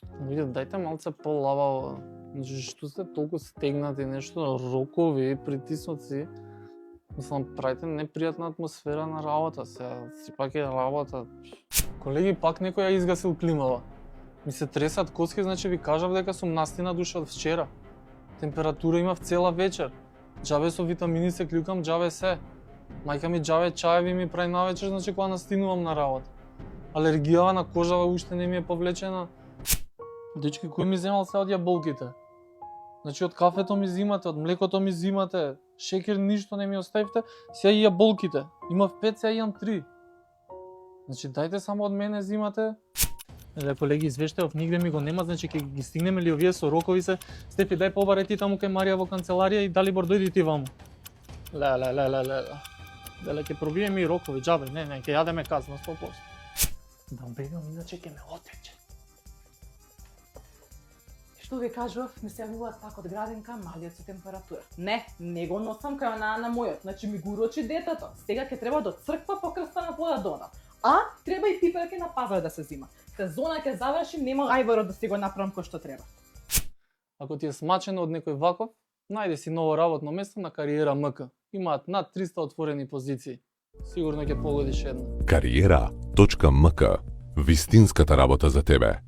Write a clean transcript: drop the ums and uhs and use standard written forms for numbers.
Луѓе, дајте малце полабаво. Значи, што сте толку стегнати, нешто рокови, притиснуци. Мислам, правите непријатна атмосфера на работа, сепак е работа. Колеги, пак некој ја изгасил климава. Ми се тресат коски, значи ви кажав дека сум настина душа од вчера. Температура имав цела вечер. Џабе со витамини се клюкам, џабе се. Мајка ми џабе чаеви ми прави навечер, значи кога настинувам на работа. Алергијава на кожава уште не ми е повлечена. Дечки, кој ми земал се од јаболките? Значи од кафето ми зимате, од млекото ми зимате, шекер ништо не ми оставивте, сега и јаболките. Имав 5, сега имам 3. Значи дајте само од мене зимате. Колеги, извештајов нигде ми го нема, значи ќе ги стигнеме ли овие со рокови се. Стефи, дај побаре ти таму кај Марија во канцеларија и Далибор дојди ти ваму. Деле ќе пробиеме и рокови, џабе, не, ќе јадеме казна 100%. Да бегам, иначе ќе ме отече. Што ви кажував, ми се јавуваат пак од градинка малиот со температура. Не го носам кај онаа на мојот, значи ми го урочи детето. Сега ќе треба до црква по крстана вода додам. А треба и пиперки на пазар да се зима. Сезона ќе завршим, нема ајворот да си го направам кој што треба. Ако ти е смачено од некој ваков, најди си ново работно место на Кариера МК. Имаат над 300 отворени позиции. Сигурно ќе погодиш една. Кариера.мк. Вистинската работа за тебе.